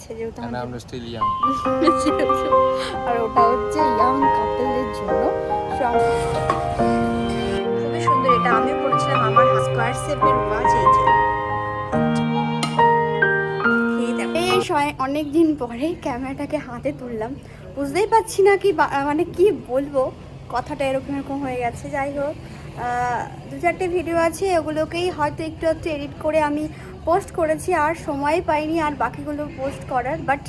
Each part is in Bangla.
যেহেতু আমরা স্টিল ইয়াং আর ওটা হচ্ছে ইয়াং কাপলদের জন্য খুবই সুন্দর। এটা আমিও পড়েছিলাম আমার স্কোয়ার শেপের ওয়াচ। এই যে অনেক দিন পরে ক্যামেরাটাকে হাতে তুললাম, বুঝতেই পারছি না কি মানে কি বলবো, কথাটা এরকম এরকম হয়ে গেছে। যাই হোক, 2-4টে ভিডিও আছে, ওগুলোকেই হয়তো একটু একটু এডিট করে আমি পোস্ট করেছি, আর সময় পাইনি আর বাকিগুলো পোস্ট করার। বাট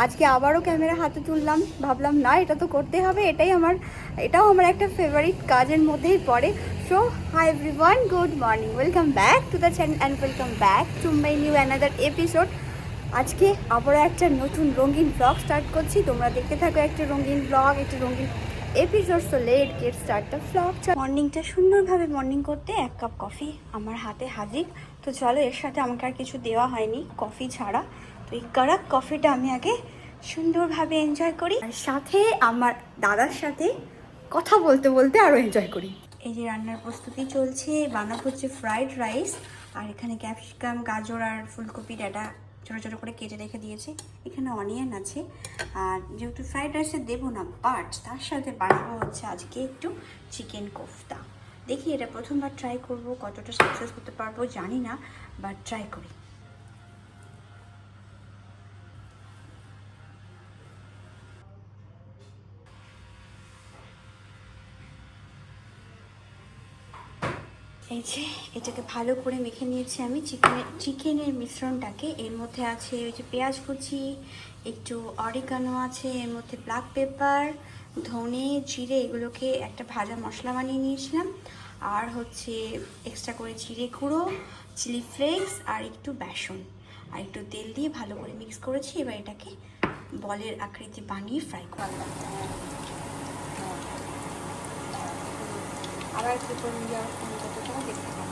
আজকে আবারও ক্যামেরা হাতে তুললাম, ভাবলাম না এটা তো করতে হবে, এটাও আমার একটা ফেভারিট কাজের মধ্যেই পড়ে। So hi everyone, good morning, welcome back to the channel and welcome back to my new another episode. আজকে আবারও একটা নতুন রঙিন ব্লগ স্টার্ট করছি, তোমরা দেখতে থাকো একটা রঙিন ব্লগ, একটা রঙিন episode. So let get start the blog. মর্নিংটা সুন্দরভাবে মর্নিং করতে 1 কাপ কফি আমার হাতে হাজির। তো চলো, এর সাথে আমাকে আর কিছু দেওয়া হয়নি কফি ছাড়া। তো এই কারাক কফিটা আমি আগে সুন্দরভাবে এনজয় করি, আর সাথে আমার দাদার সাথে কথা বলতে বলতে আরও এনজয় করি। এই যে রান্নার প্রস্তুতি চলছে, বানাবো হচ্ছে ফ্রাইড রাইস। আর এখানে ক্যাপসিকাম, গাজর আর ফুলকপি ডাঁটা ছোটো ছোটো করে কেটে রেখে দিয়েছি। এখানে অনিয়ন আছে। আর যেহেতু ফ্রাইড রাইসে দেবো না, বাট তার সাথে বানাবো হচ্ছে আজকে একটু চিকেন কোফতা। দেখি, এটা প্রথমবার ট্রাই করব, কতটা সাকসেস করতে পারবো জানি না, বাট ট্রাই করি। এই যে এটাকে ভালো করে মেখে নিয়েছি আমি চিকেনের মিশ্রণটাকে। এর মধ্যে আছে ওই যে পেঁয়াজ কুচি, একটু অরিগানো আছে, এর মধ্যে ব্ল্যাক পেপার, ধনে, জিরে, এগুলোকে একটা ভাজা মশলা বানিয়ে নিয়েছিলাম। আর হচ্ছে এক্সট্রা করে জিরে গুঁড়ো, চিলি ফ্লেক্স আর একটু বেসন আর একটু তেল দিয়ে ভালো করে মিক্স করেছি। এবার এটাকে বলের আকৃতি বানিয়ে ফ্রাই করলাম। আবার কি করে যাওয়ার কতটা দেখতে পাবো।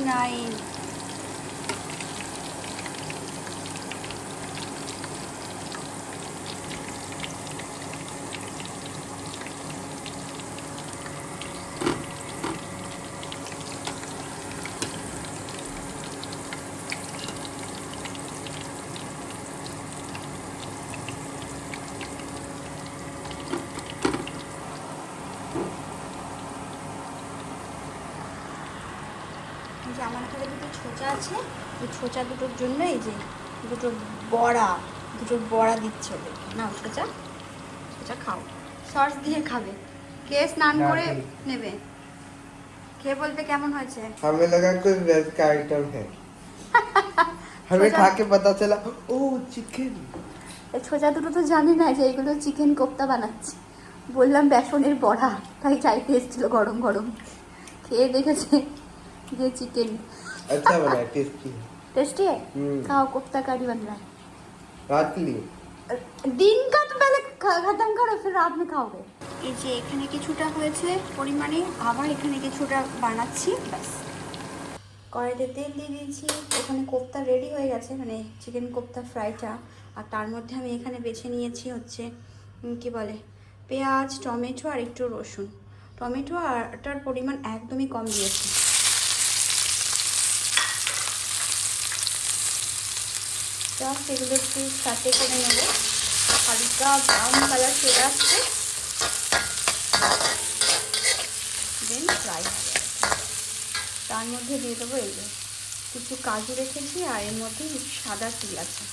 Nine. যে আমার এখানে দুটো ছোচা আছে, ওই ছোচা দুটোর জন্য এই যে দুটো বড়া দিচ্ছে ওদের। নাও ছোচা খাও, সস দিয়ে খাবে, কে স্নান করে নেবে, খেয়ে বলবে কেমন হয়েছে। हमें लगा कोई वेज का आइटम है हमें खा के पता चला ओ चिकन। এই ছোচা দুটো তো জানি না যে এগুলো চিকেন কোফতা বানাচ্ছে, বললাম বেসনের বড়া, তাই চাইতে এসেছিল গরম গরম, খেয়ে দেখেছে যে चिकन अच्छा बना है, टेस्टी है। टेस्टी है? खाओ, कोफ्ता करी बन रहा है रात के लिए। दिन का तो पहले खत्म करो, फिर रात में खाओगे। এই যে এখানে কিছুটা হয়েছে পরিমাণে, আবার এখানে কিছুটা বানাচ্ছি, ব্যাস। কড়াইতে তেল দিয়ে দিয়েছি, ওখানে কোফতা রেডি হয়ে গেছে, মানে চিকেন কোফতা ফ্রাইটা। আর তার মধ্যে আমি এখানে বেছে নিয়েছি হচ্ছে কি বলে পেঁয়াজ, টমেটো আর একটু রসুন। টমেটো আরটার পরিমাণ একদমই কম দিয়েছি। জাস্ট এগুলো একটু সাথে করে নেবো, হালকা ব্রাউন কালার চলে আসছে, দেন ফ্রাই হবে। তার মধ্যে দিয়ে দেবো এই যে কিছু কাজু রেখেছি, আর এর মধ্যে সাদা তিল আছে।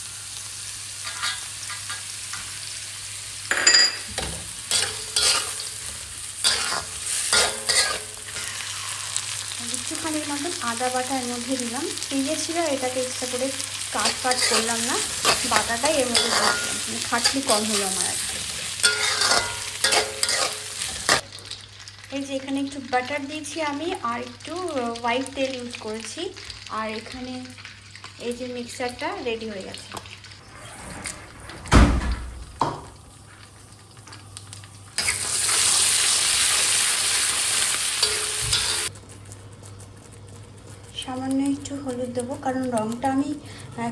একটুখানির মতন আদা বাটা এর মধ্যে দিলাম, ফ্রিজে ছিল, এটাকে ইচ্ছা করে কাট করলাম না, বাটাটাই এর মধ্যে দিলাম, মানে খাটনি কম হলো আমার আর কি। এই যে এখানে একটু বাটার দিয়েছি আমি, আর একটু হোয়াইট তেল ইউজ করেছি। আর এখানে এই যে মিক্সচারটা রেডি হয়ে গেছে। সামান্য একটু হলুদ দেবো, কারণ রঙটা আমি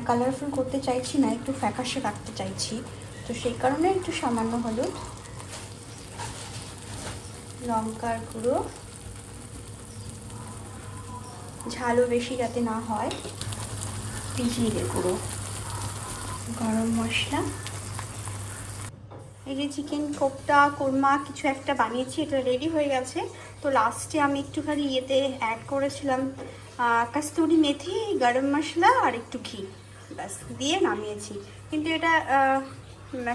কালারফুল করতে চাইছি না, একটু ফ্যাকাশে রাখতে চাইছি, তো সেই কারণে একটু সামান্য হলুদ। লঙ্কার গুঁড়ো, ঝালও বেশি যাতে না হয়, জিরে গুঁড়ো, গরম মশলা। এই যে চিকেন কোপ্তা কোরমা কিছু একটা বানিয়েছি, এটা রেডি হয়ে গেছে। তো লাস্টে আমি একটুখানি ইয়েতে অ্যাড করেছিলাম কস্তুরি মেথি, গরম মশলা আর একটু ঘি, ব্যাস দিয়ে নামিয়েছি। কিন্তু এটা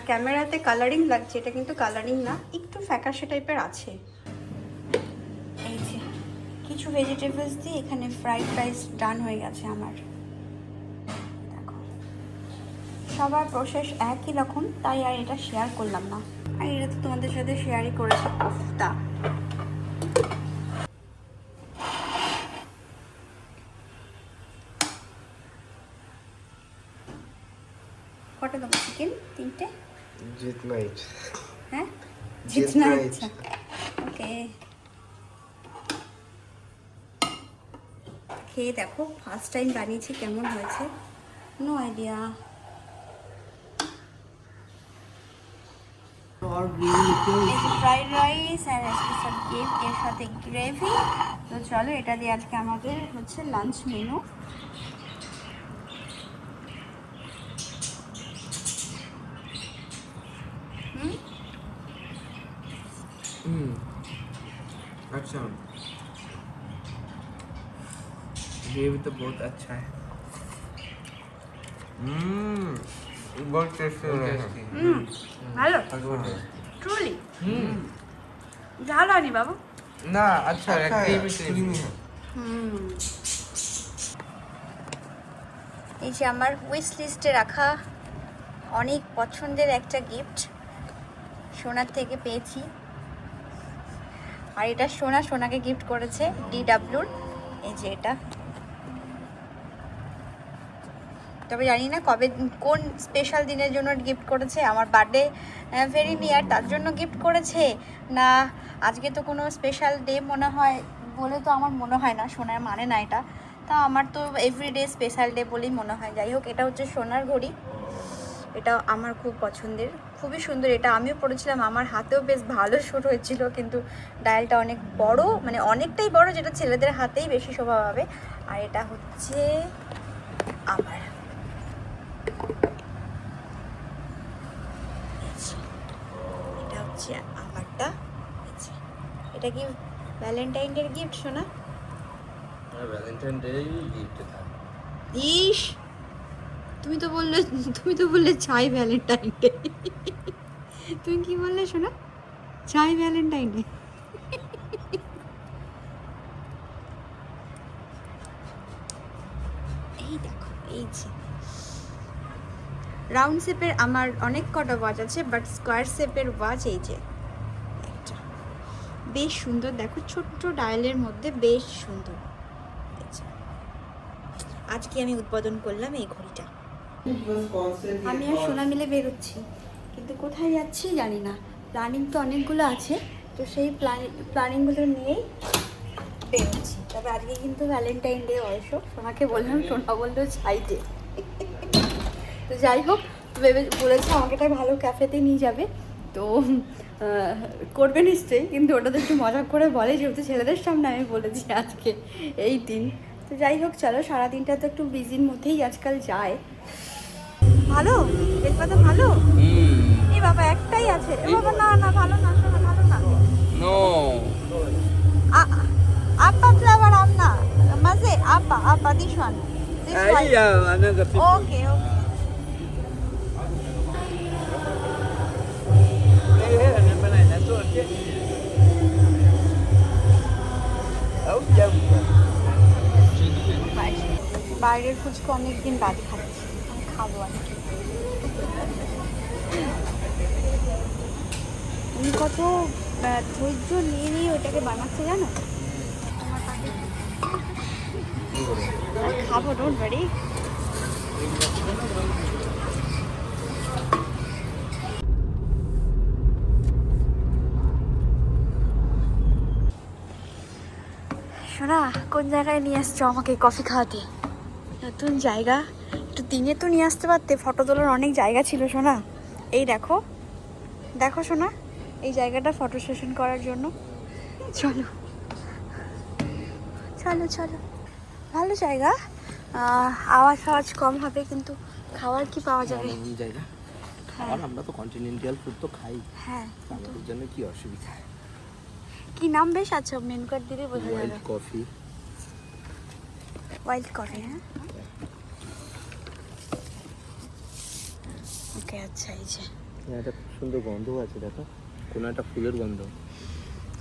ক্যামেরাতে কালারিং লাগছে, এটা কিন্তু কালারিং না, একটু ফ্যাকাশে টাইপের আছে। এই যে কিছু ভেজিটেবলস দিয়ে এখানে ফ্রাইড রাইস ডান হয়ে গেছে আমার। দেখো সবার প্রসেস একই রকম, তাই আর এটা শেয়ার করলাম না। আর এটা তো তোমাদের সাথে শেয়ারই করেছি, কোফতা। কটা দেবো চিকেন? 3টে? जितना इच्छा। হ্যাঁ, जितना জিতনা इच्छा। ইচ্ছা। ওকে, খেয়ে দেখো, ফার্স্ট টাইম বানিয়েছি, কেমন হয়েছে নো আইডিয়া। और ग्रेवी এই যে ফ্রাইড রাইস আর স্পেশাল কেক, এর সাথে গ্রেভি। তো চলো এটা দিয়ে আজকে আমাদের হচ্ছে লাঞ্চ মেনু। अच्छा, ग्रेवी तो बहुत अच्छा है। बहुत टेस्टी है। ভালো ট্রুলি। ঝাল হয়নি বাবু? ना अच्छा है, क्रीमी है। এই যে আমার উইশ লিস্টে রাখা অনেক পছন্দের একটা গিফট সোনার থেকে পেয়েছি। আর এটা সোনাকে গিফট করেছে DWর। এই যে এটা, তবে জানি না কবে কোন স্পেশাল দিনের জন্য গিফট করেছে, আমার বার্থডে ভেরি নিয়ার তার জন্য গিফট করেছে না আজকে তো কোনো স্পেশাল ডে মনে হয় বলে, তো আমার মনে হয় না, সোনার মানে না এটা, তা আমার তো এভরিডে স্পেশাল ডে বলেই মনে হয়। যাই হোক, এটা হচ্ছে সোনার ঘড়ি, এটা আমার খুব পছন্দের, খুবই সুন্দর। এটা আমিও পরেছিলাম, আমার হাতেও বেশ ভালো শুট হয়েছিল, কিন্তু ডায়ালটা অনেক বড়, মানে অনেকটাই বড়, যেটা ছেলেদের হাতেই বেশি শোভা পাবে। আর এটা হচ্ছে আমার, এটা হচ্ছে আমারটা। এটা কি ভ্যালেন্টাইন ডে গিফট শোনা? वैलेंटाइन डे गिफ्ट था। ইস, তুমি তো বললে চাই ভ্যালেন্টাইন ডে। তুমি কি বললে শোনা? চাই ভ্যালেন্টাইন ডে। এই দেখো, এই যে রাউন্ড শেপের আমার অনেক কটা ওয়াচ আছে, বাট স্কোয়ার শেপের ওয়াচ এই যে একটা, বেশ সুন্দর। দেখো ছোট্ট ডায়ালের মধ্যে বেশ সুন্দর। আজকে আমি উদ্বোধন করলাম এই ঘড়িটা। আমি আর সোনা মিলে বেরোচ্ছি, কিন্তু কোথায় যাচ্ছি জানি না। প্ল্যানিং তো অনেকগুলো আছে, তো সেই প্ল্যানিংগুলো নিয়েই বেরোচ্ছি। তবে আজকে কিন্তু ভ্যালেন্টাইন ডে অবশ্য, সোনাকে বললাম, সোনা বললো চাই ডে। তো যাই হোক, বলেছে আমাকে একটা ভালো ক্যাফেতে নিয়ে যাবে, তো করবে নিশ্চয়ই, কিন্তু ওটা তো একটু মজা করে বলে, যেহেতু ছেলেদের সামনে আমি বলেছি আজকে এই দিন। তো যাই হোক, চলো, সারাদিনটা তো একটু বিজির মধ্যেই আজকাল যায়। ভালো বেলপাতা, ভালো। এই বাবা একটাই আছে, এ বাবা না না, ভালো না শোনা, ভালো না। नो আপা ফ্লেভার আম না, মাঝে আপা দিস ওয়ান, another ওকে ওকে। বাইরের ফুচকা অনেকদিন বাদ খাচ্ছি, আমি খাবো আর কি। তুমি কত ধৈর্য নিয়ে নিয়ে ওটাকে বানাচ্ছে জানো? খাবো, ডোন্ট ওয়ারি। শোনা কোন জায়গায় নিয়ে আসছো আমাকে কফি খাওয়াতে? নতুন জায়গা, একটু দিনে তো নিয়ে আসতে পারতে, ফটো তোলার অনেক জায়গা ছিল শোনা। এই দেখো দেখো শোনা, এই জায়গাটা ফটো সেশন করার জন্য। চলো চলো চলো, ভালো জায়গা, আওয়াজ কম হবে, কিন্তু খাবার কি পাওয়া যাবে? এই জায়গা খাবার আমরা তো কন্টিনেন্টাল ফুড তো খাই, হ্যাঁ, আমাদের জন্য কি অসুবিধা? কি নাম বেশ আছে, মেনু কার্ড দিলে বোঝা যাবে। ওয়াইল্ড কফি, ওয়াইল্ড কফি, হ্যাঁ ওকে, আচ্ছা। এই যে একটা খুব সুন্দর গন্ধ আছে, দেখো কোন একটা ফুলের গন্ধ।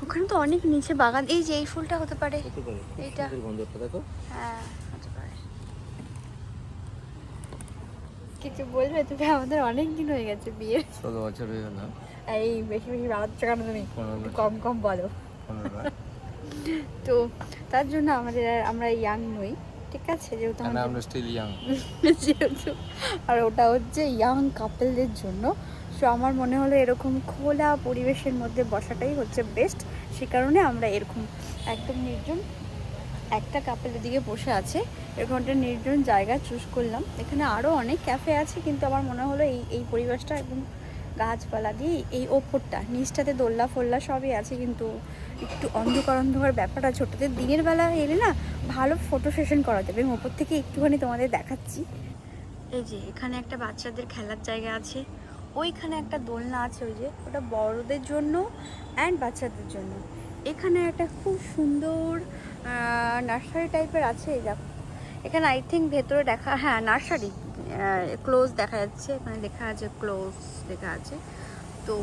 ওখানে তো অনেক নিচে বাগান, এই যে এই ফুলটা হতে পারে, হতে পারে, এইটা ফুলের গন্ধটা দেখো। হ্যাঁ হতে পারে। কিছু বলবে? তুমি আমাদের অনেক দিন হয়ে গেছে বিয়ের, 16 বছর হয়ে গেল। এই বেশি বেশি বাড়াচ্ছ কেন তুমি? 15 বছর। কম কম বলো। 15 তো তার জন্য আমরা ইয়াং নই, ঠিক আছে, যেহেতু and আমাদের আমরা স্টিল ইয়াং। যেহেতু, আর ওটা হচ্ছে ইয়াং কাপলদের জন্য। সো আমার মনে হলো এরকম খোলা পরিবেশের মধ্যে বসাটাই হচ্ছে বেস্ট। সে কারণে আমরা এরকম একদম নির্জন, একটা কাপেলের দিকে বসে আছে, এরকম একটা নির্জন জায়গা চুজ করলাম। এখানে আরও অনেক ক্যাফে আছে, কিন্তু আমার মনে হলো এই পরিবেশটা একদম গাছপালা দিয়ে, এই ওপরটা নিচটাতে দোল্লা ফোল্লা সবই আছে, কিন্তু একটু অন্ধকার ব্যাপারটা ছোটোতে দিনের বেলা এলে না ভালো ফটো সেশন করা যাবে। এবং ওপর থেকে একটুখানি তোমাদের দেখাচ্ছি, এই যে এখানে একটা বাচ্চাদের খেলার জায়গা আছে, ওইখানে একটা দোলনা আছে, ওই যে ওটা বড়দের জন্য অ্যান্ড বাচ্চাদের জন্য। এখানে একটা খুব সুন্দর নার্সারি টাইপের আছে, এই দেখো এখানে আই থিঙ্ক ভেতরে দেখা, হ্যাঁ নার্সারি, ক্লোজ দেখা যাচ্ছে, এখানে লেখা আছে ক্লোজ লেখা আছে। তো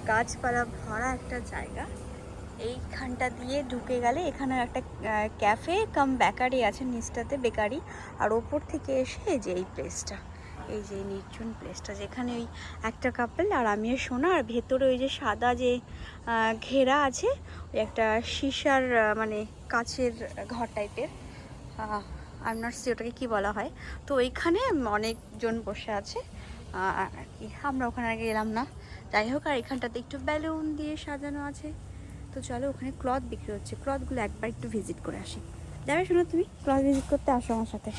গাছপালা ভরা একটা জায়গা, এইখানটা দিয়ে ঢুকে গেলে এখানে একটা ক্যাফে কাম বেকারি আছে নিচটাতে, বেকারি। আর ওপর থেকে এসে এই যে এই প্লেসটা, এই যে নির্জন প্লেসটা, যেখানে ওই একটা কাপল আর আমিও শোনা, আর ভেতরে ওই যে সাদা যে ঘেরা আছে, ওই একটা সীসার মানে কাচের ঘর টাইপের, আই নট সি ওটাকে কী বলা হয়। তো ওইখানে অনেকজন বসে আছে আর কি, আমরা ওখানে আগে এলাম না, যাই হোক। আর এখানটাতে একটু বেলুন দিয়ে সাজানো আছে। তো চলো, ওখানে ক্লথ বিক্রি হচ্ছে, ক্লথগুলো একবার একটু ভিজিট করে আসি। যাবে শোনো তুমি ক্লথ ভিজিট করতে? আসো আমার সাথে।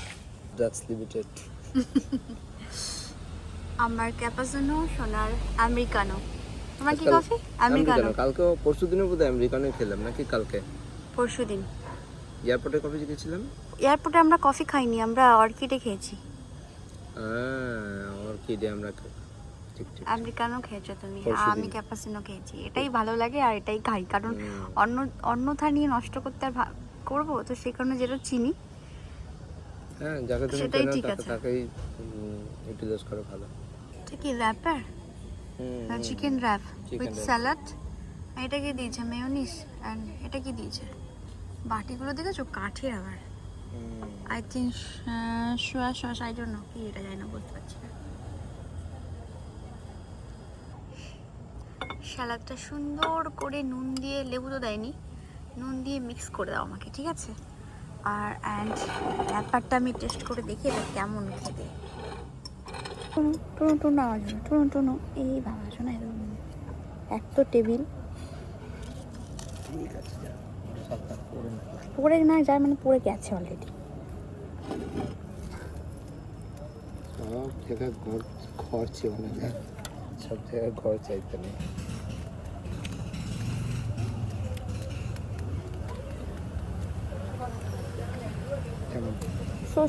Drugs limited. আমার ক্যাপাচিনো, সোনার আমেরিকানো। তোমার কি কফি? আমেরিকানো। কালকে পরশুদিনে বোধহয় আমেরিকানো খেলাম, নাকি কালকে? পরশুদিন এয়ারপোর্টে কফি খেয়েছিলাম। এয়ারপোর্টে আমরা কফি খাইনি, আমরা অর্কিডে খেয়েছি। অর্কিডে আমরা ঠিক ঠিক। আমেরিকানো খেয়েছো তুমি, পরশুদিন। আমি ক্যাপাচিনো খেয়েছি। এটাই ভালো লাগে আর এটাই খাই, কারণ অন্যথা নিয়ে নষ্ট করতে আর করবো, তো সেই কারণে যেটা চিনি হ্যাঁ, যাকে তুমি সেটাই চেনো ঠিক আছে। তাকেই ইউটিলাইজ করা ভালো। এটা কি wrapper? Chicken wrap with salad. এটা কি দিয়েছে? মেয়োনিজ। অ্যান্ড এটা কি দিয়েছে? বাটিগুলো দেখেছো কাঠের আবার, I think soya sauce, I don't know কি এটা, যায় না, বলতে পারছি না। স্যালাডটা সুন্দর করে নুন দিয়ে, লেবু তো দেয়নি, নুন দিয়ে মিক্স করে দাও আমাকে, ঠিক আছে? আর অ্যান্ড ব্যাপারটা আমি টেস্ট করে দেখি এটা কেমন খেতে। টুনো টুনো আওয়াজ হলো, টুনো টুনো, এই বাবা শোনা, এক তো টেবিল ঠিক আছে, পড়ে না যায়, মানে পড়ে গেছে অলরেডি। সব জায়গায় ঘর ছিল না, সব জায়গায় ঘর চাইতে নেই। কেমন? So